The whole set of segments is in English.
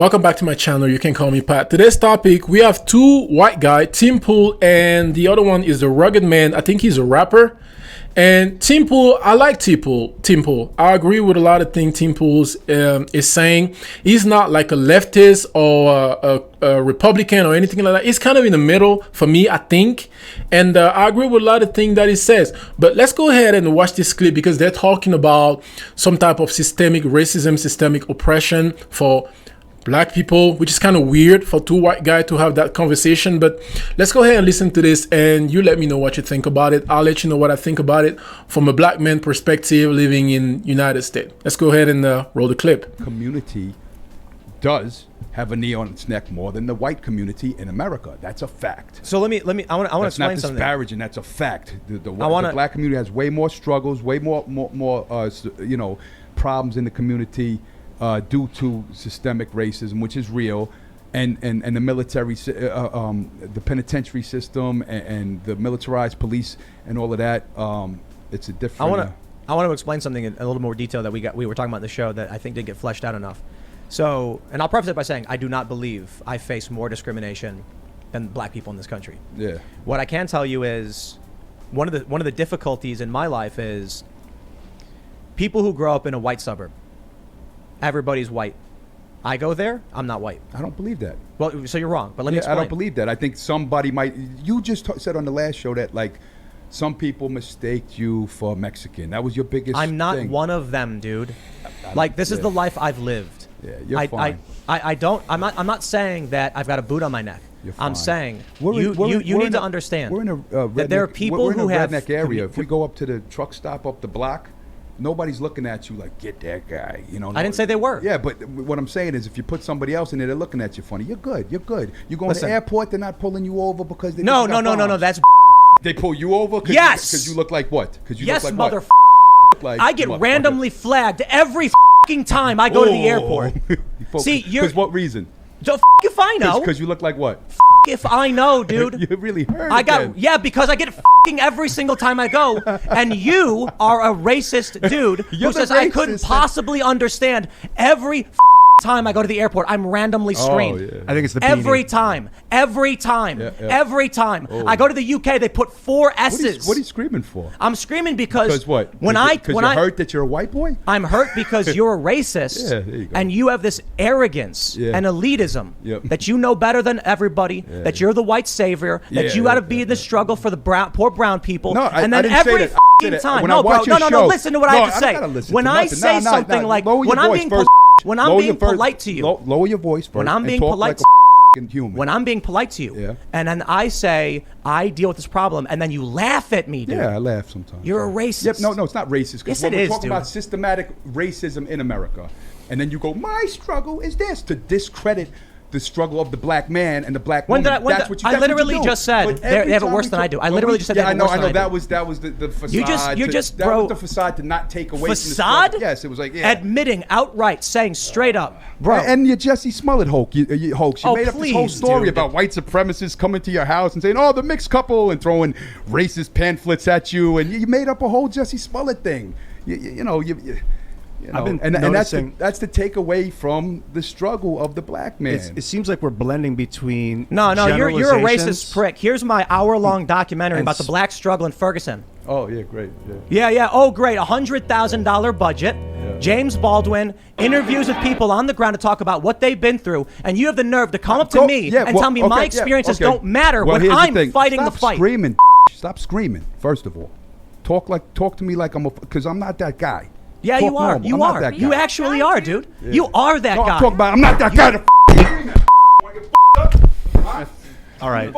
Welcome back to my channel. You can call me Pat. Today's topic, we have two white guys, Tim Pool, and the other one is the Rugged Man. I think he's a rapper. And Tim Pool, I like Tim Pool. I agree with a lot of things Tim Pool is saying. He's not like a leftist or a Republican or anything like that. He's kind of in the middle for me, I think. And I agree with a lot of things that he says. But let's go ahead and watch this clip because they're talking about some type of systemic racism, systemic oppression for black people, which is kind of weird for two white guys to have that conversation. But let's go ahead and listen to this and you let me know what you think about it. I'll let you know what I think about it from a black man perspective living in United States. Let's go ahead and roll the clip. Community does have a knee on its neck more than the white community in America. That's a fact. So let me I want to explain something. That's not disparaging. That's a fact. The black community has way more struggles, way more problems in the community due to systemic racism, which is real, and the military, the penitentiary system, and the militarized police, and all of that. It's a different. I want to explain something in a little more detail that we were talking about in the show that I think didn't get fleshed out enough. So, and I'll preface it by saying I do not believe I face more discrimination than black people in this country. Yeah. What I can tell you is one of the difficulties in my life is people who grow up in a white suburb. Everybody's white. I go there, I'm not white. I don't believe that. Well, so you're wrong, but let me explain. I don't believe that. I think somebody might. You just said on the last show that like some people mistaked you for Mexican. That was your biggest I'm not thing. One of them, dude. Like this is the life I've lived. Yeah, you're fine. I'm not saying that I've got a boot on my neck. You're fine. I'm saying you need to understand we're in a redneck, that there are people who have redneck area. If we go up to the truck stop up the block, nobody's looking at you like, get that guy. You know. I didn't say they were. Yeah, but what I'm saying is, if you put somebody else in there, they're looking at you funny. You're good. You're good. You go to the airport, they're not pulling you over because they no. That's they pull you over. Yes. Because you look like what? Because you yes, look like mother. Like I get what? randomly flagged every time I go to the airport. See, you're. Because what reason? So if I know. Because you look like what? If I know, dude. You really heard. Because I get every single time I go, and you are a racist dude who says I couldn't possibly understand every time I go to the airport. I'm randomly screened. Oh, yeah. I think it's the every time. Yeah. I go to the UK, they put 4 S's. What are you screaming for? I'm screaming because what? When you're hurt that you're a white boy? I'm hurt because you're a racist. Yeah, there you go. And you have this arrogance and elitism that you know better than everybody, that you're the white savior, that you got to be in the struggle for the poor brown people. No, and then I didn't say that. time. No, bro, no, listen to what I have to say. When I say something like, when I'm being polite to you. Lower your voice first. When I'm being polite to human. When I'm being polite to you, and then I say I deal with this problem, and then you laugh at me, dude. Yeah, I laugh sometimes. You're a racist. Yep, no, it's not racist. Yes, it is. We're talking dude. about systematic racism in America, and then you go, my struggle is this, to discredit the struggle of the black man and the black woman. I literally just said they have it worse than I do. I literally just said they have it worse than I do. That was the facade. That was the facade to not take away facade? From the yes, it was like admitting outright, saying straight up, bro. And your Jesse Smollett hoax. You made up this whole story about white supremacists coming to your house and saying, "Oh, the mixed couple," and throwing racist pamphlets at you, and you made up a whole Jesse Smollett thing. I've been and noticing that's the takeaway from the struggle of the black man. It seems like we're blending between No, you're a racist prick. Here's my hour-long documentary about the black struggle in Ferguson. Oh yeah, great. Yeah. Oh great, $100,000 budget. Yeah. James Baldwin interviews with people on the ground to talk about what they've been through, and you have the nerve to come up to me and tell me my experiences don't matter when I'm fighting the fight. Stop screaming. First of all, talk to me like because I'm not that guy. Yeah, you are. You are. You actually are, dude. Yeah. You are that guy. I'm talking about. I'm not that guy. All right.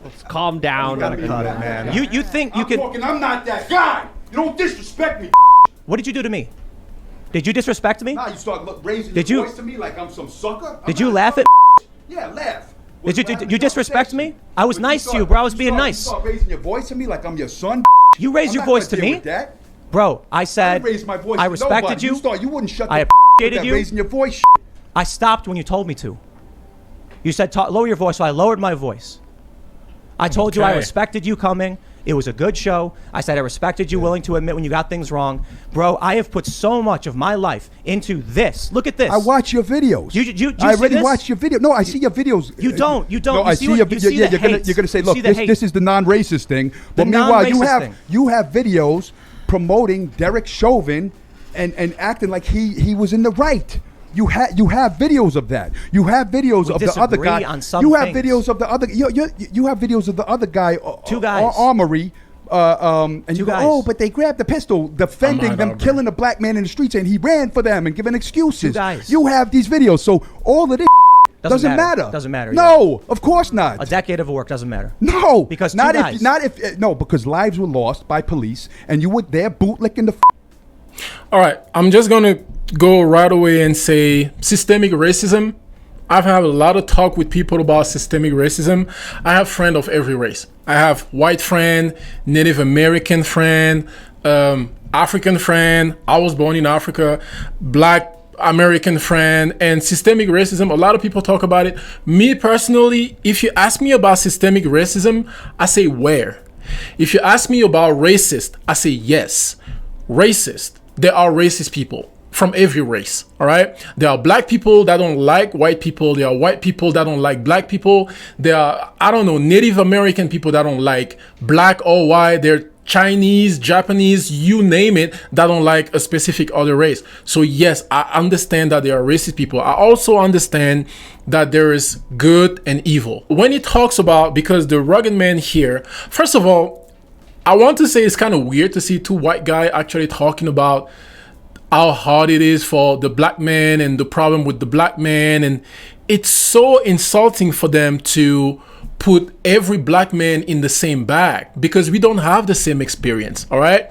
Let's calm down. Cut it, man. You think you can? I'm not that guy. You don't disrespect me. What did you do to me? Did you disrespect me? Nah, you start raising your voice to me like I'm some sucker. Did you laugh at? Yeah, laugh. Did you disrespect me? I was nice to you, bro. I was being nice. You start raising your voice to me like I'm your son. You raised your voice to me. Bro, I said I respected you. You wouldn't shut. I appreciated you. Raising your voice. I stopped when you told me to. You said lower your voice, so I lowered my voice. I told you I respected you coming. It was a good show. I said I respected you willing to admit when you got things wrong. Bro, I have put so much of my life into this. Look at this. I watch your videos. I already watched your video. No, I see your videos. You don't. No, I see your video. You're gonna say, look, this is the non-racist thing. But meanwhile, you have videos promoting Derek Chauvin and acting like he was in the right. You have videos of that. You have videos of the other guy. You have videos of the other. You have videos of the other guy. Two guys. Armory. And you go, guys. oh, but they grabbed the pistol, defending them, killing a black man in the streets, and he ran for them and giving excuses. 2 guys. You have these videos, so all of this doesn't matter. Doesn't matter. No, of course not. A decade of work doesn't matter. No, because because lives were lost by police, and you were there bootlicking the. All right, I'm just gonna go right away and say systemic racism. I've had a lot of talk with people about systemic racism. I have friends of every race. I have white friend, Native American friend, African friend. I was born in Africa, Black American friend, and systemic racism. A lot of people talk about it. Me personally, if you ask me about systemic racism, I say where. If you ask me about racist, I say yes. Racist. There are racist people from every race, all right? There are black people that don't like white people. There are white people that don't like black people. There are, Native American people that don't like black or white. There are Chinese, Japanese, you name it, that don't like a specific other race. So yes, I understand that there are racist people. I also understand that there is good and evil. When he talks about, because the rugged man here, first of all, I want to say it's kind of weird to see 2 white guys actually talking about how hard it is for the black man and the problem with the black man. And it's so insulting for them to put every black man in the same bag because we don't have the same experience, all right?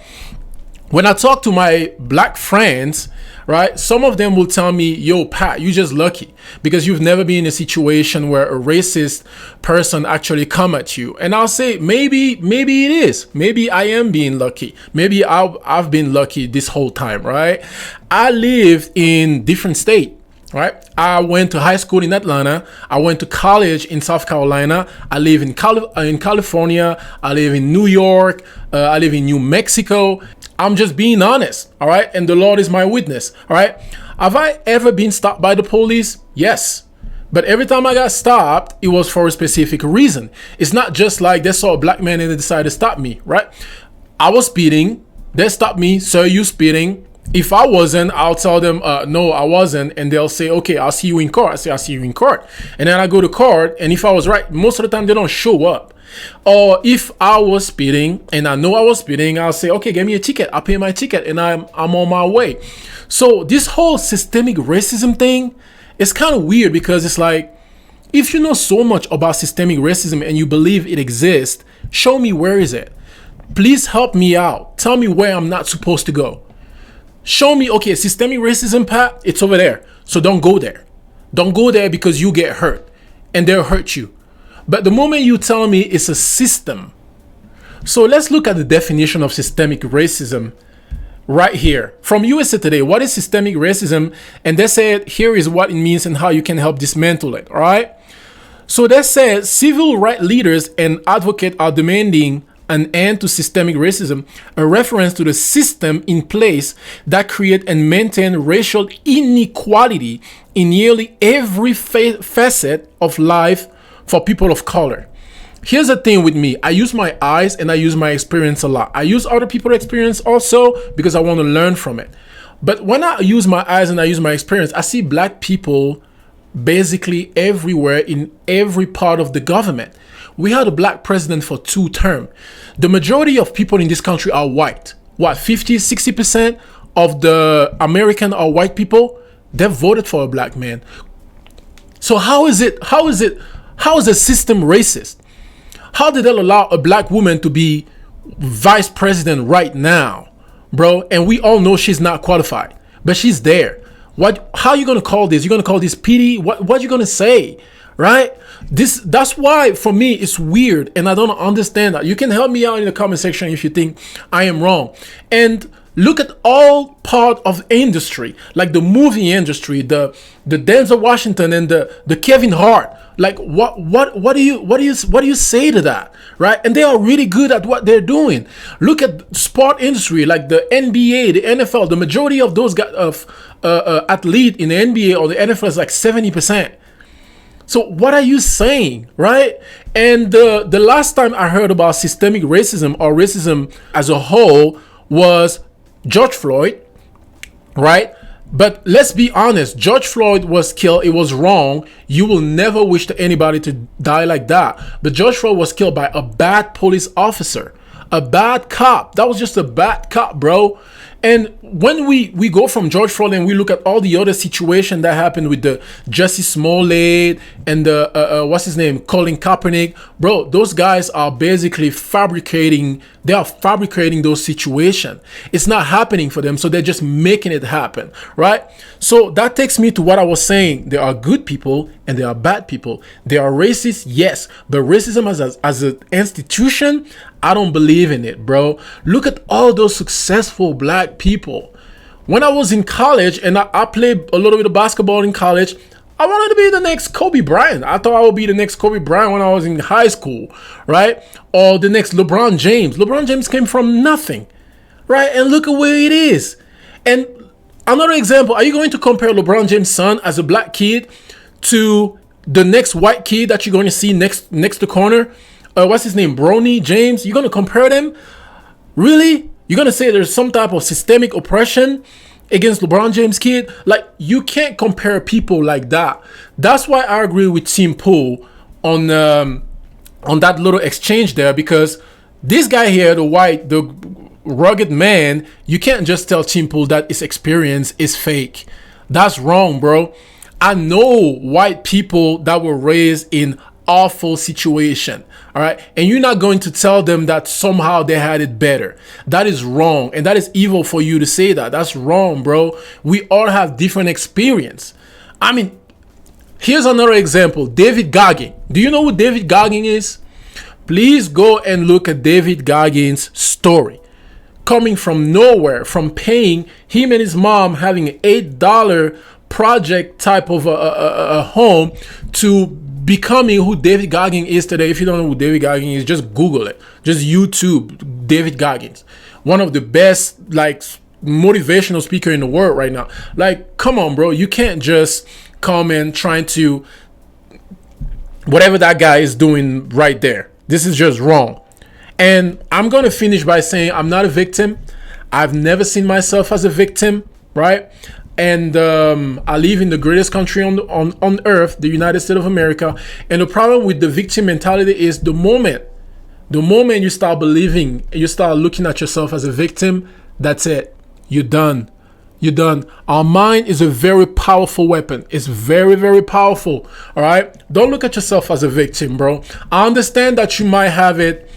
When I talk to my black friends, right, some of them will tell me, yo, Pat, you just lucky because you've never been in a situation where a racist person actually come at you. And I'll say, maybe it is. Maybe I am being lucky. Maybe I've been lucky this whole time, right? I lived in different state, right? I went to high school in Atlanta. I went to college in South Carolina. I live in California. I live in New York. I live in New Mexico. I'm just being honest, all right? And the Lord is my witness, all right? Have I ever been stopped by the police? Yes. But every time I got stopped, it was for a specific reason. It's not just like they saw a black man and they decided to stop me, right? I was speeding. They stopped me. Sir, you speeding. If I wasn't, I'll tell them, no, I wasn't. And they'll say, okay, I'll see you in court. I say, I'll see you in court. And then I go to court. And if I was right, most of the time they don't show up. Or if I was speeding and I know I was speeding, I'll say, okay, give me a ticket. I'll pay my ticket and I'm on my way. So this whole systemic racism thing is kind of weird because it's like, if you know so much about systemic racism and you believe it exists, show me where is it. Please help me out. Tell me where I'm not supposed to go. Show me, okay, systemic racism, Pat, it's over there. So don't go there. Don't go there because you get hurt and they'll hurt you. But the moment you tell me it's a system. So let's look at the definition of systemic racism right here. From USA Today, what is systemic racism? And they said, here is what it means and how you can help dismantle it, all right? So they said, civil rights leaders and advocates are demanding an end to systemic racism, a reference to the system in place that create and maintain racial inequality in nearly every facet of life for people of color. Here's the thing with me. I use my eyes and I use my experience a lot. I use other people's experience also because I want to learn from it. But when I use my eyes and I use my experience, I see black people basically everywhere in every part of the government. We had a black president for 2 terms. The majority of people in this country are white. What, 50, 60% of the American are white people? They voted for a black man. So how is the system racist? How did they allow a black woman to be vice president right now, bro? And we all know she's not qualified, but she's there. How are you gonna call this? You're gonna call this pity? What you gonna say, right? That's why for me it's weird, and I don't understand that. You can help me out in the comment section if you think I am wrong. And look at all part of industry, like the movie industry, the Denzel Washington and the Kevin Hart. Like what do you say to that, right? And they are really good at what they're doing. Look at sport industry, like the NBA, the NFL. The majority of those guys of athlete in the NBA or the NFL is like 70%. So what are you saying, right? And the last time I heard about systemic racism or racism as a whole was George Floyd, right? But let's be honest, George Floyd was killed. It was wrong. You will never wish to anybody to die like that. But George Floyd was killed by a bad police officer, a bad cop. That was just a bad cop, bro. And when we go from George Floyd and we look at all the other situation that happened with the Jussie Smollett and the what's his name, Colin Kaepernick, bro, those guys are basically fabricating. They are fabricating those situations. It's not happening for them, so they're just making it happen, right? So that takes me to what I was saying. There are good people and there are bad people. There are racist, yes, but racism as an institution, I don't believe in it, bro. Look at all those successful black people. When I was in college and I played a little bit of basketball in college, I wanted to be the next Kobe Bryant. I thought I would be the next Kobe Bryant when I was in high school, right? Or the next LeBron James. LeBron James came from nothing, right? And look at where it is. And another example, are you going to compare LeBron James' son as a black kid to the next white kid that you're going to see next the corner? What's his name? Bronny James? You're going to compare them? Really? You're going to say there's some type of systemic oppression against LeBron James' kid? Like, you can't compare people like that. That's why I agree with Tim Pool on that little exchange there, because this guy here, the rugged man, you can't just tell Tim Pool that his experience is fake. That's wrong, bro. I know white people that were raised in awful situation, all right, and you're not going to tell them that somehow they had it better. That is wrong, and that is evil for you to say that. That's wrong, bro. We all have different experience. I mean, here's another example. David Goggins. Do you know who David Goggins is? Please go and look at David Goggins' story. Coming from nowhere, from paying him and his mom having an $8 project type of a home to becoming who David Goggins is today. If you don't know who David Goggins is, just Google it. Just YouTube David Goggins. One of the best, like, motivational speaker in the world right now. Like, come on, bro. You can't just come and trying to whatever that guy is doing right there. This is just wrong. And I'm going to finish by saying I'm not a victim. I've never seen myself as a victim, right? And I live in the greatest country on earth, the United States of America. And the problem with the victim mentality is the moment you start believing, you start looking at yourself as a victim, that's it. You're done. You're done. Our mind is a very powerful weapon. It's very, very powerful. All right. Don't look at yourself as a victim, bro. I understand that you might have it.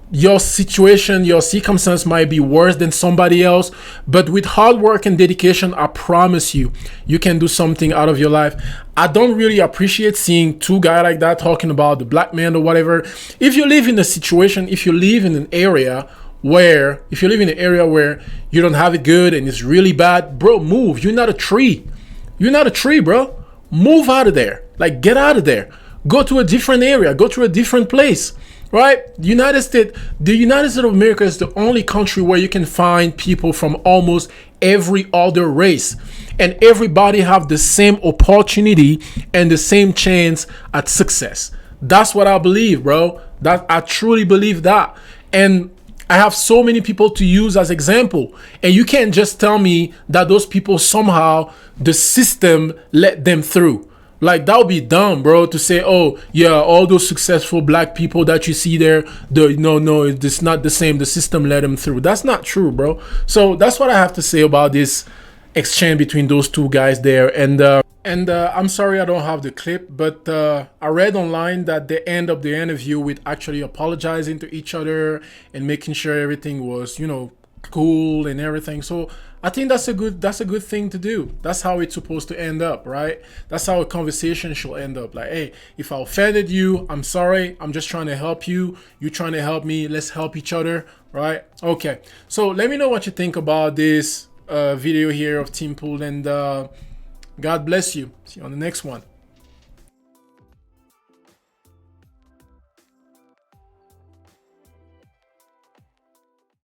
Your situation, your circumstance might be worse than somebody else, but with hard work and dedication, I promise you, you can do something out of your life. I don't really appreciate seeing two guys like that talking about the black man or whatever. If you live in a situation, if you live in an area where you don't have it good and it's really bad, bro, move. You're not a tree. You're not a tree, bro. Move out of there. Like, get out of there. Go to a different area. Go to a different place. Right? The United States of America is the only country where you can find people from almost every other race, and everybody have the same opportunity and the same chance at success. That's what I believe, bro. That I truly believe that. And I have so many people to use as example, and you can't just tell me that those people somehow the system let them through. Like, that would be dumb, bro, to say, oh, yeah, all those successful black people that you see there, no, it's not the same. The system let them through. That's not true, bro. So that's what I have to say about this exchange between those two guys there. And I'm sorry I don't have the clip, but I read online that they end up the interview with actually apologizing to each other and making sure everything was, cool and everything. So I think that's a good thing to do. That's how it's supposed to end up, right? That's how a conversation should end up. Like, hey, if I offended you, I'm sorry. I'm just trying to help you. You're trying to help me. Let's help each other, right? Okay. So let me know what you think about this video here of Tim Pool, and God bless you. See you on the next one.